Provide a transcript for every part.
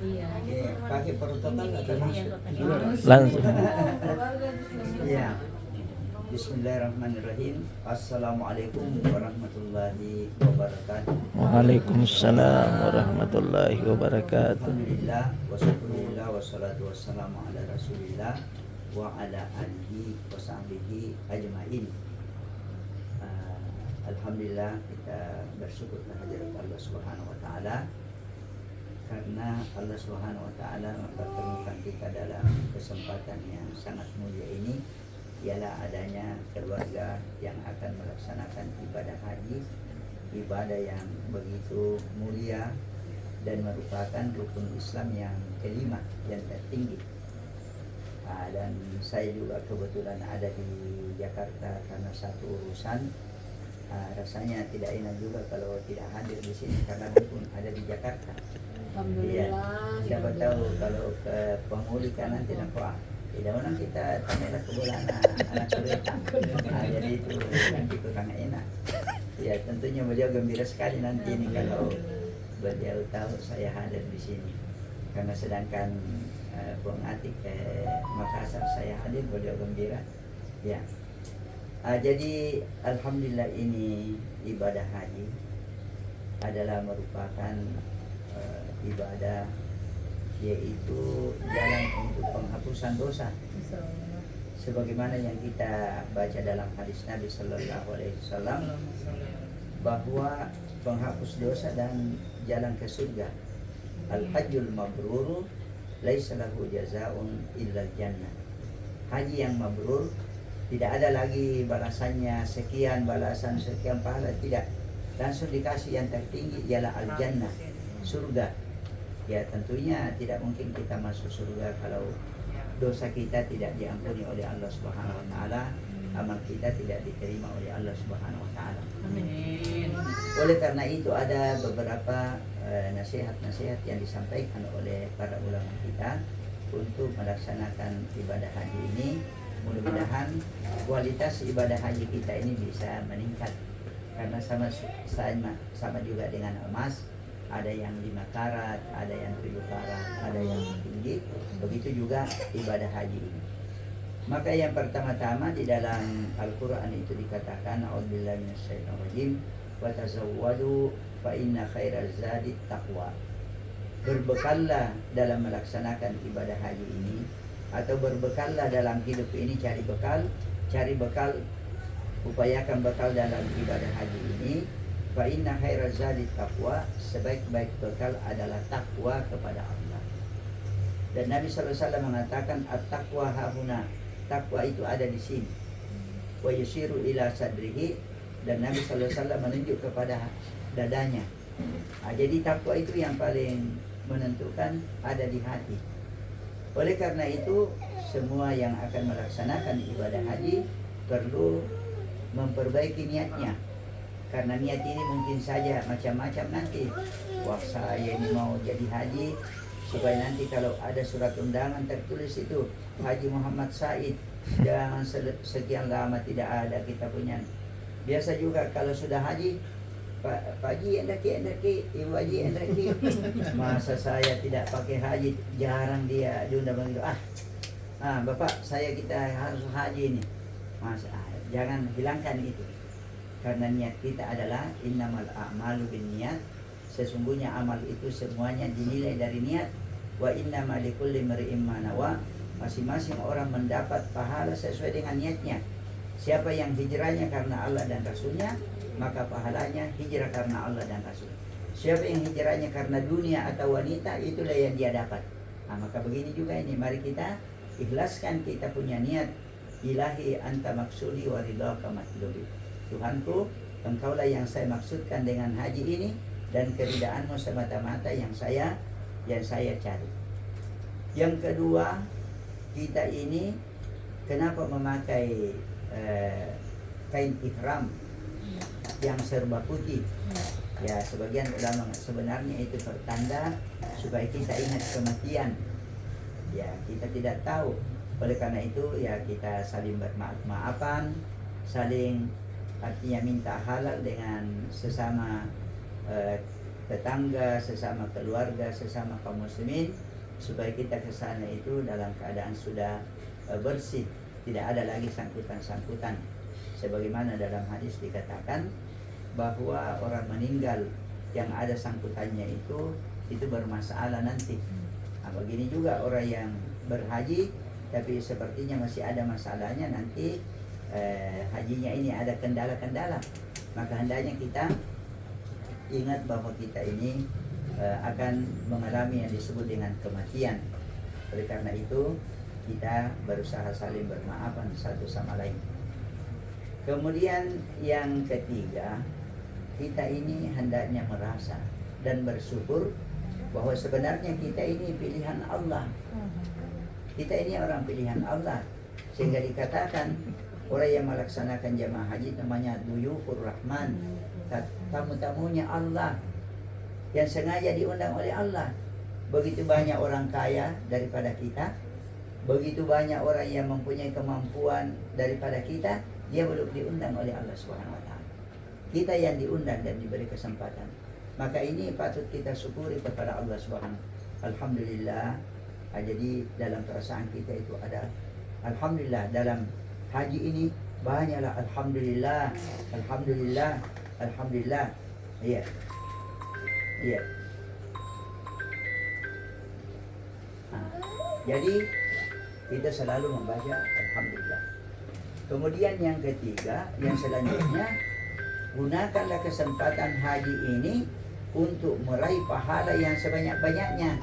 Iya. Oke, pakai protokol atau Langsung. Iya. Bismillahirrahmanirrahim. Assalamualaikum warahmatullahi wabarakatuh. Waalaikumsalam warahmatullahi wabarakatuh. Alhamdulillah wasyukurillah wassalatu wassalamu ala rasulillah wa ala alihi wa sahbihi ajmain. Alhamdulillah kita bersyukur kehadirat Allah Subhanahu wa taala karena Allah Subhanahu wa taala mempertemukan kita dalam kesempatan yang sangat mulia ini, ialah adanya keluarga yang akan melaksanakan ibadah haji, ibadah yang begitu mulia dan merupakan rukun Islam yang kelima, yang tertinggi. Dan saya juga kebetulan ada di Jakarta karena satu urusan. Rasanya tidak enak juga kalau tidak hadir di sini karena pun ada di Jakarta. Iya. Siapa tahu kalau ke pengulikan nanti nampak tidak orang kita tanyalah ke bola anak kereta. Jadi itu nanti kurang enak. Ya tentunya beliau gembira sekali nanti ini kalau beliau tahu saya hadir di sini. Karena sedangkan Bung Atik ke Makassar saya hadir, beliau gembira. Ya. Jadi alhamdulillah ini ibadah haji adalah merupakan ibadah yaitu jalan untuk penghapusan dosa. Sebagaimana yang kita baca dalam hadis Nabi Sallallahu Alaihi Wasallam bahwa penghapus dosa dan jalan ke surga. Al-hajjul mabrur laisa lahu jazaa'un illa jannah. Haji yang mabrur tidak ada lagi balasannya sekian balasan sekian pahala, tidak. Langsung dikasih yang tertinggi ialah al-jannah, surga. Ya tentunya tidak mungkin kita masuk surga kalau dosa kita tidak diampuni oleh Allah Subhanahu wa taala, amal kita tidak diterima oleh Allah Subhanahu wa taala. Amin. Oleh karena itu ada beberapa nasihat-nasihat yang disampaikan oleh para ulama kita untuk melaksanakan ibadah haji ini. Mudah-mudahan kualitas ibadah haji kita ini bisa meningkat karena sama juga dengan emas, ada yang 5 karat, ada yang 1000 karat, ada yang tinggi. Begitu juga ibadah haji ini. Maka yang pertama-tama di dalam Al-Quran itu dikatakan a'udzubillahi minasyaitonir rajim wa tazawwadu fa inna khairaz zadi taqwa. Berbekallah dalam melaksanakan ibadah haji ini, atau berbekallah dalam hidup ini, cari bekal, upayakan bekal dalam ibadah haji ini. Fa inna khairaz zadi taqwa, sebaik-baik bekal adalah takwa kepada Allah. Dan Nabi sallallahu alaihi wasallam mengatakan at-taqwa hahuna, takwa itu ada di sini. Wa yusiru ila sadrihi, dan Nabi sallallahu alaihi wasallam menunjuk kepada dadanya. Jadi takwa itu yang paling menentukan ada di hati. Oleh karena itu semua yang akan melaksanakan ibadah haji perlu memperbaiki niatnya. Karena niat ini mungkin saja macam-macam nanti. Wah saya ini mau jadi haji supaya nanti kalau ada surat undangan tertulis itu Haji Muhammad Said, jangan sekian lama tidak ada kita punya. Biasa juga kalau sudah haji, Pak Haji endaki, Ibu Haji endaki. Masa saya tidak pakai haji, jarang dia diundang begitu. Bapak kita harus haji ini. Mas, jangan hilangkan itu. Karena niat kita adalah innamal a'malu binniyat, sesungguhnya amal itu semuanya dinilai dari niat. Wa innamal likulli imri'in ma nawa, masing-masing orang mendapat pahala sesuai dengan niatnya. Siapa yang hijrahnya karena Allah dan Rasulnya, maka pahalanya hijrah karena Allah dan Rasul. Siapa yang hijrahnya karena dunia atau wanita, itulah yang dia dapat. Maka begini juga ini, mari kita ikhlaskan kita punya niat. Ilahi anta maksudi wa ridhaka matlubi. Tuhanku, engkaulah yang saya maksudkan dengan haji ini, dan keridaanmu semata-mata yang saya cari. Yang kedua, kita ini kenapa memakai kain ihram yang serba putih? Ya sebagian ulama sebenarnya itu pertanda supaya kita ingat kematian. Ya kita tidak tahu. Oleh karena itu ya kita saling bermaaf-maafan, saling artinya minta halal dengan sesama tetangga, sesama keluarga, sesama kaum muslimin, supaya kita ke sana itu dalam keadaan sudah bersih, tidak ada lagi sangkutan-sangkutan. Sebagaimana dalam hadis dikatakan bahwa orang meninggal yang ada sangkutannya itu bermasalah nanti. Nah, begini juga orang yang berhaji tapi sepertinya masih ada masalahnya nanti, hajinya ini ada kendala-kendala, maka hendaknya kita ingat bahwa kita ini akan mengalami yang disebut dengan kematian. Oleh karena itu kita berusaha saling bermaafan satu sama lain. Kemudian yang ketiga, kita ini hendaknya merasa dan bersyukur bahwa sebenarnya kita ini pilihan Allah. Kita ini orang pilihan Allah, sehingga dikatakan orang yang melaksanakan jamaah haji namanya Duyufur Rahman, tamu-tamunya Allah yang sengaja diundang oleh Allah. Begitu banyak orang kaya daripada kita, begitu banyak orang yang mempunyai kemampuan daripada kita, dia belum diundang oleh Allah Subhanahu wa taala. Kita yang diundang dan diberi kesempatan. Maka ini patut kita syukuri kepada Allah Subhanahu. Alhamdulillah. Jadi dalam perasaan kita itu ada alhamdulillah. Dalam haji ini banyaklah alhamdulillah, alhamdulillah, alhamdulillah. Iya. Iya. Jadi kita selalu membaca alhamdulillah. Kemudian yang ketiga, yang selanjutnya, gunakanlah kesempatan haji ini untuk meraih pahala yang sebanyak-banyaknya.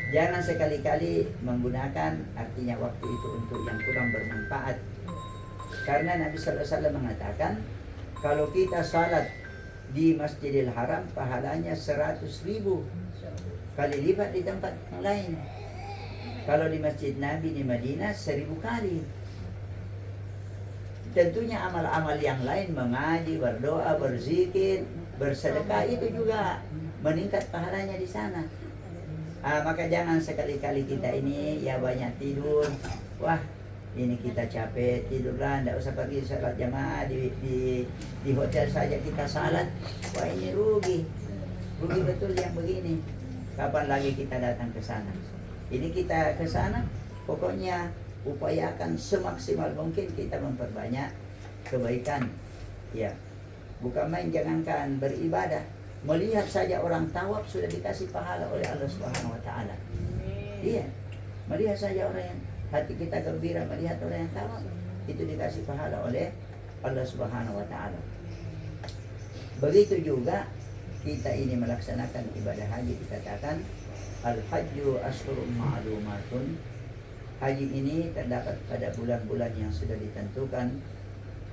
Jangan sekali-kali menggunakan artinya waktu itu untuk yang kurang bermanfaat. Karena Nabi sallallahu alaihi wasallam mengatakan, kalau kita salat di Masjidil Haram pahalanya 100.000 kali lipat di tempat yang lain. Kalau di Masjid Nabi di Madinah 1000 kali. Tentunya amal-amal yang lain, mengaji, berdoa, berzikir, bersedekah, itu juga meningkat pahalanya di sana. Maka jangan sekali-kali kita ini ya banyak tidur. Wah, ini kita capek, tidurlah, tidak usah pergi salat jamaah di hotel saja kita salat. Wah, ini rugi betul yang begini. Kapan lagi kita datang ke sana? Ini kita ke sana, pokoknya upayakan semaksimal mungkin kita memperbanyak kebaikan. Ya, bukan main, jangankan beribadah, melihat saja orang tawaf sudah dikasih pahala oleh Allah Subhanahu wa taala. Iya. Melihat saja orang yang hati kita gembira melihat orang yang tawaf, itu dikasih pahala oleh Allah Subhanahu wa taala. Begitu juga kita ini melaksanakan ibadah haji, dikatakan al-hajju ashhurun ma'lumatun. Haji ini terdapat pada bulan-bulan yang sudah ditentukan.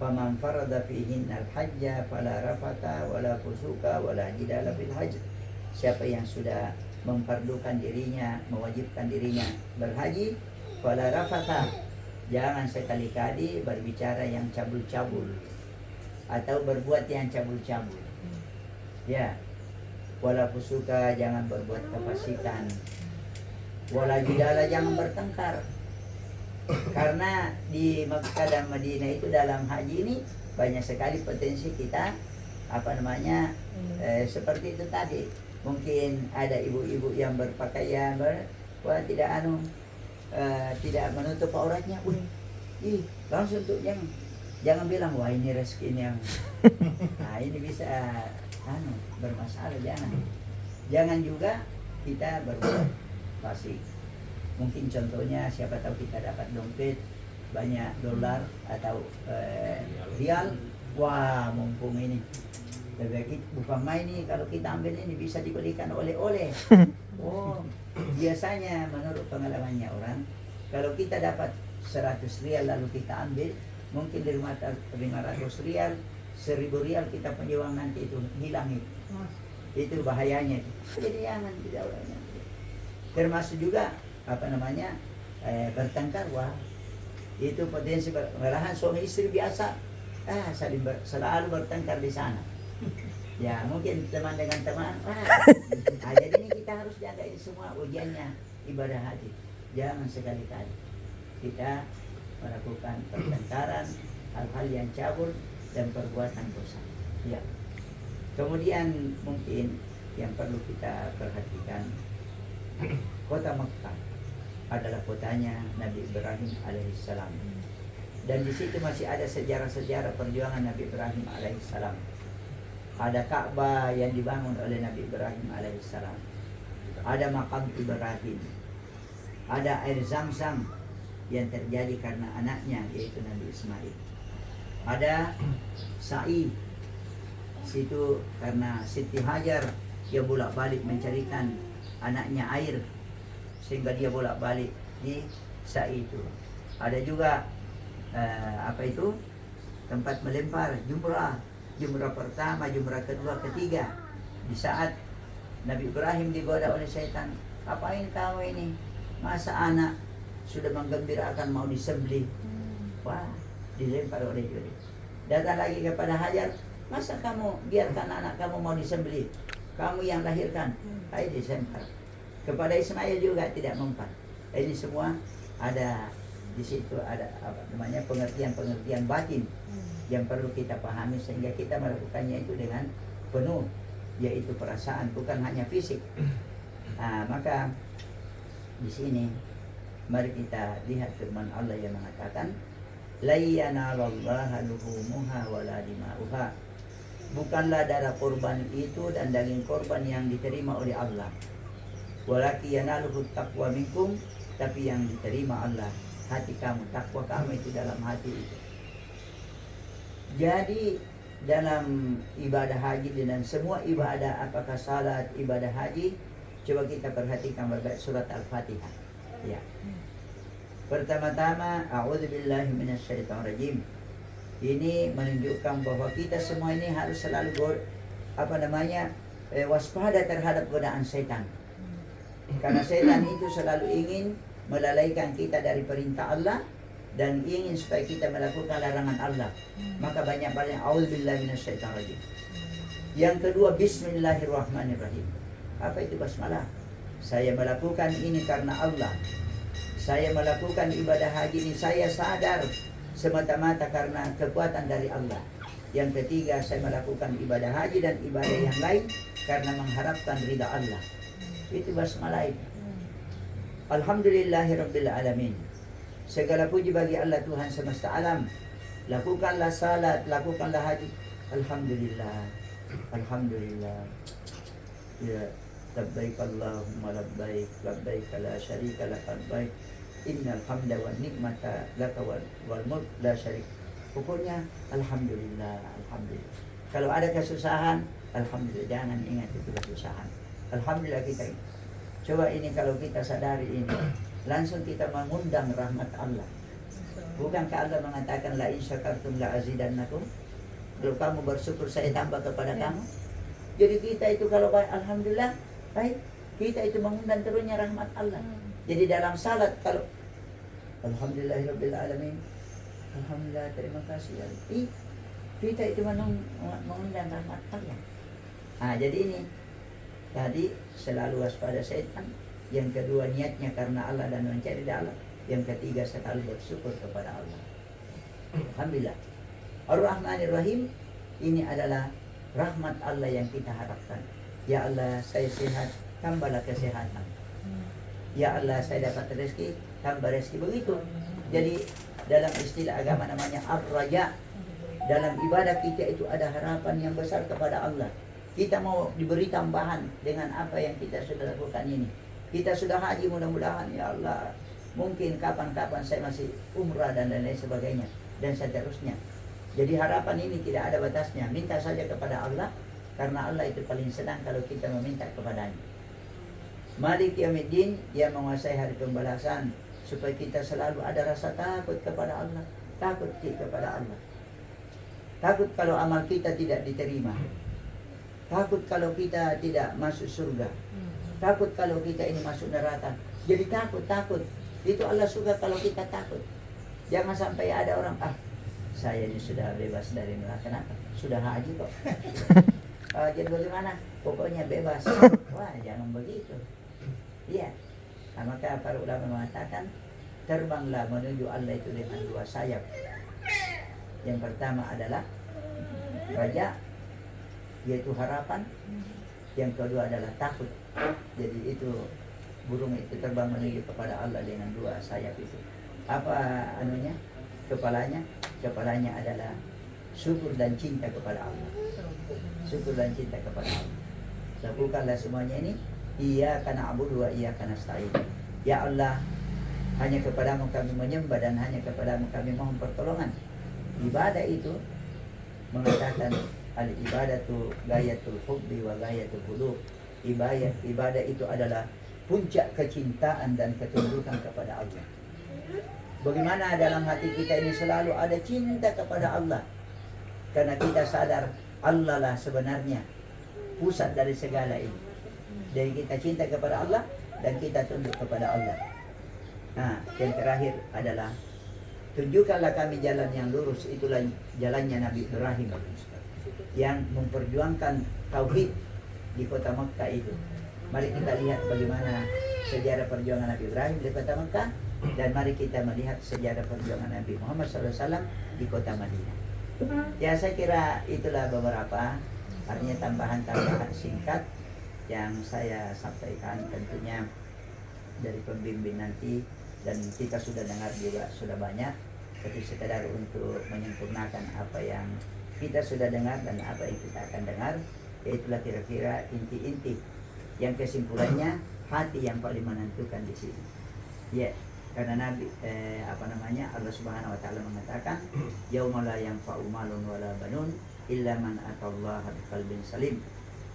Faman farada fihinna al-hajja fala rafata wala fusuka wala jidala fil hajj. Siapa yang sudah memfardukan dirinya, mewajibkan dirinya berhaji, fala rafata, jangan sekali-kali berbicara yang cabul-cabul atau berbuat yang cabul-cabul. Ya. Wala fusuka, jangan berbuat kefasikan. Wala jidala, jangan bertengkar. Karena di Makkah dan Madinah itu dalam haji ini banyak sekali potensi kita seperti itu tadi. Mungkin ada ibu-ibu yang berpakaian tidak menutup auratnya. Langsung tuh jangan bilang wah ini rezeki yang ini bisa bermasalah. Jangan juga kita berbuat fasik. Mungkin contohnya siapa tahu kita dapat dompet banyak dolar atau rial, wah mumpung ini lebih bukan main nih, kalau kita ambil ini bisa dibelikan oleh-oleh. Oh, biasanya menurut pengalamannya orang, kalau kita dapat 100 rial lalu kita ambil, mungkin dari 500 rial, 1000 rial kita punya uang nanti itu hilang itu. Itu bahayanya. Jadi jangan, tidak orangnya. Termasuk juga bertengkar, wah itu potensi malahan suami istri biasa selalu bertengkar di sana. Ya mungkin teman dengan teman. Jadi ini kita harus jaga ini semua ujiannya ibadah haji. Jangan sekali-kali kita melakukan pertengkaran, hal-hal yang cabul dan perbuatan dosa. Ya. Kemudian mungkin yang perlu kita perhatikan, kota Mekah adalah kotanya Nabi Ibrahim alaihissalam. Dan di situ masih ada sejarah-sejarah perjuangan Nabi Ibrahim alaihissalam. Ada Ka'bah yang dibangun oleh Nabi Ibrahim alaihissalam. Ada makam Ibrahim. Ada air Zam-Zam yang terjadi karena anaknya yaitu Nabi Ismail. Ada Sa'i situ karena Siti Hajar dia bolak-balik mencarikan anaknya air sehingga dia bolak-balik di Sa'i itu. Ada juga tempat melempar jumrah pertama, jumrah kedua, ketiga. Di saat Nabi Ibrahim digoda oleh setan, apain kamu ini? Masa anak sudah menggembirakan mau disembelih? Wah, dilempar oleh Jibril. Datang lagi kepada Hajar, masa kamu biarkan anak kamu mau disembelih? Kamu yang lahirkan. Ayo disempar. Kepada Ismail juga tidak mempan. Ini semua ada di situ, ada pengertian batin yang perlu kita pahami sehingga kita melakukannya itu dengan penuh, yaitu perasaan, bukan hanya fisik. Nah, maka di sini mari kita lihat firman Allah yang mengatakan la yanalallaha luhumuha wala dima'uha. Bukanlah darah korban itu dan daging korban yang diterima oleh Allah. Walaki yanaluhu taqwa minkum, tapi yang diterima Allah hati kamu, takwa kamu itu dalam hati itu. Jadi dalam ibadah haji dan semua ibadah, apakah salat, ibadah haji, coba kita perhatikan berbagai surat Al-Fatihah. Ya. Pertama-tama, a'udzubillahi minasyaitonirrajim. Ini menunjukkan bahwa kita semua ini harus selalu waspada terhadap godaan setan. Karena setan itu selalu ingin melalaikan kita dari perintah Allah dan ingin supaya kita melakukan larangan Allah. Maka banyak-banyak a'udzubillahi minasyaitonirrajim. Yang kedua, bismillahirrahmanirrahim. Apa itu basmalah? Saya melakukan ini karena Allah. Saya melakukan ibadah haji ini, saya sadar semata-mata karena kekuatan dari Allah. Yang ketiga, saya melakukan ibadah haji dan ibadah yang lain karena mengharapkan ridha Allah. Itu basmalah itu. Alhamdulillahirabbil alamin. Segala puji bagi Allah Tuhan semesta alam. Lakukanlah salat, lakukanlah haji. Alhamdulillah. Alhamdulillah. Ya, labbaik Allahumma labbaik, labbaik la syarika lak labbaik. Innal hamda wan ni'mata laka wal mulk la syarik. Pokoknya alhamdulillah, alhamdulillah. Kalau ada kesusahan, alhamdulillah, jangan ingat itu kesusahan. Alhamdulillah kita. Coba ini kalau kita sadari ini, langsung kita mengundang rahmat Allah. Bukankah Allah mengatakan la in syakartum la azidannakum? Kalau kamu bersyukur saya tambah kepada kamu. Jadi kita itu kalau baik, alhamdulillah, baik, kita itu mengundang turunnya rahmat Allah. Jadi dalam salat kalau alhamdulillahirabbil alamin, alhamdulillah, terima kasih ya. Kita itu mengundang rahmat Allah. Nah, jadi ini tadi selalu waspada setan. Yang kedua, niatnya karena Allah dan mencari Allah. Yang ketiga, selalu bersyukur kepada Allah. Alhamdulillah. Ar-Rahmanir-Rahim, ini adalah rahmat Allah yang kita harapkan. Ya Allah, saya sehat, tambahlah kesehatan. Ya Allah, saya dapat rezeki, tambah rezeki. Begitu. Jadi dalam istilah agama namanya ar-raja. Dalam ibadah kita itu ada harapan yang besar kepada Allah. Kita mau diberi tambahan dengan apa yang kita sudah lakukan ini. Kita sudah haji, mudah-mudahan ya Allah, mungkin kapan-kapan saya masih umrah dan lain-lain sebagainya, dan seterusnya. Jadi harapan ini tidak ada batasnya. Minta saja kepada Allah, karena Allah itu paling senang kalau kita meminta kepadanya. Malik Yaumiddin, dia menguasai hari pembalasan, supaya kita selalu ada rasa takut kepada Allah. Takut kepada Allah. Takut kalau amal kita tidak diterima. Takut kalau kita tidak masuk surga. Takut kalau kita ini masuk neraka. Jadi takut. Itu Allah suka kalau kita takut. Jangan sampai ada orang, saya ini sudah bebas dari neraka. Kenapa? Sudah haji kok. Jadi bagaimana? Pokoknya bebas. Wah, jangan begitu. Iya. Nah, maka para ulama mengatakan, terbanglah menuju Allah itu dengan dua sayap. Yang pertama adalah raja, yaitu harapan. Yang kedua adalah takut. Jadi itu burung itu terbang menuju kepada Allah dengan dua sayap itu. Apa anunya? Kepalanya? Kepalanya adalah syukur dan cinta kepada Allah. Syukur dan cinta kepada Allah. Lakukanlah semuanya ini. Iyyaka na'budu wa iyyaka nasta'in. Ya Allah, hanya kepadamu kami menyembah dan hanya kepadamu kami mohon pertolongan. Ibadah itu mengatakan al-ibadatu gayatul hubbi wa gayatul qulub. Ibadah itu adalah puncak kecintaan dan ketundukan kepada Allah. Bagaimana dalam hati kita ini selalu ada cinta kepada Allah. Karena kita sadar Allah lah sebenarnya pusat dari segala ini. Jadi kita cinta kepada Allah dan kita tunduk kepada Allah. Nah, yang terakhir adalah tunjukkanlah kami jalan yang lurus. Itulah jalannya Nabi Ibrahim yang memperjuangkan tauhid di kota Mekah itu. Mari kita lihat bagaimana sejarah perjuangan Nabi Ibrahim di kota Mekah, dan mari kita melihat sejarah perjuangan Nabi Muhammad SAW di kota Madinah. Ya, saya kira itulah beberapa artinya tambahan-tambahan singkat yang saya sampaikan, tentunya dari pembimbing nanti, dan kita sudah dengar juga sudah banyak, tapi sekedar untuk menyempurnakan apa yang kita sudah dengar dan apa yang kita akan dengar, yaitulah kira-kira inti-inti yang kesimpulannya hati yang paling menentukan di sini. Ya, karena Nabi Allah Subhanahu wa taala mengatakan yauma la yanfa'u malun wala banun illa man atallaha biqalbin salim.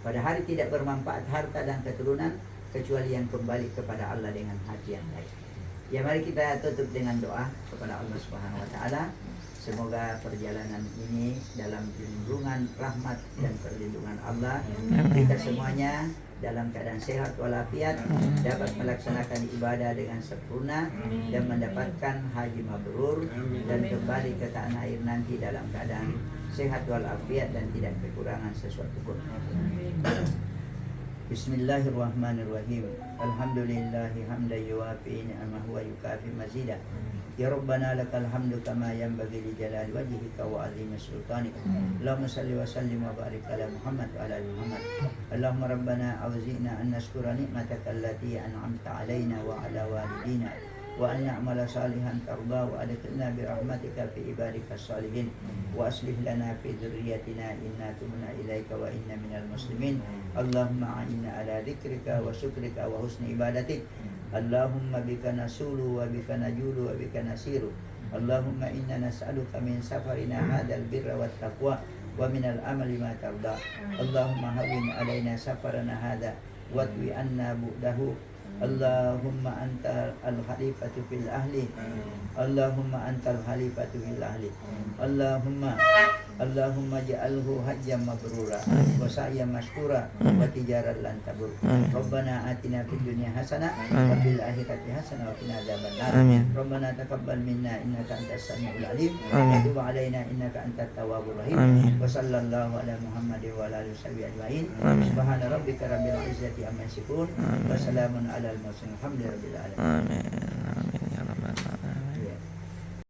Pada hari tidak bermanfaat harta dan keturunan kecuali yang kembali kepada Allah dengan hati yang baik. Ya, mari kita tutup dengan doa kepada Allah Subhanahu wa taala. Semoga perjalanan ini dalam lindungan rahmat dan perlindungan Allah, kita semuanya dalam keadaan sehat walafiat dapat melaksanakan ibadah dengan sempurna dan mendapatkan haji mabrur dan kembali ke tanah air nanti dalam keadaan sehat walafiat dan tidak kekurangan sesuatu pun. Bismillahirrahmanirrahim. Alhamdulillahi hamdan yuwafi ni'amahu wa yukafi mazidah. Ya Rabbana lakal hamdu kama yanbaghi li jalali wajhika wa azimi sultanik. Allahumma salli wa sallim wa barik ala Muhammad wa ala ali Muhammad. Allahumma rabbana awzi'na an nashkura ni'mataka allati an'amta alaina wa ala walidina wa an na'mala salihan tarda wa adkhilna bi rahmatika fi ibadika salihin wa aslih lana fi dhurriyyatina inna tubna ilaika wa inna minal muslimin. Allahumma a'inna ala dzikrika wa syukrika wa husni ibadatik. Allahumma bika nasulu wa bika najulu wa bika nasiru. Allahumma inna nas'aluka min safarina hadzal birra wat taqwa wa minal amali ma tarda. Allahumma hawwin alaina safarana hadza wa twi anna bu'dahu. Allahumma anta al-khalifatu fil ahli. Allahumma anta al-khalifatu fil ahli. Allahumma ja'alhu hajjan mabrura wa sa'yan mashkura wa tijaran lan tabur. Rabbana atina fid dunya hasanah wa fil akhirati hasanah wa qina adzabannar. Rabbana taqabbal minna innaka antas samiul alim wa tub alaina innaka antat tawwabur rahim. Wa sallallahu ala Muhammadin wa ala alihi washabihi ajmain. Subhana rabbika rabbil izzati amma yasifun wa salamun alal mursalin. Alhamdulillahirabbil alamin. Amin. Amin ya rabbal alamin.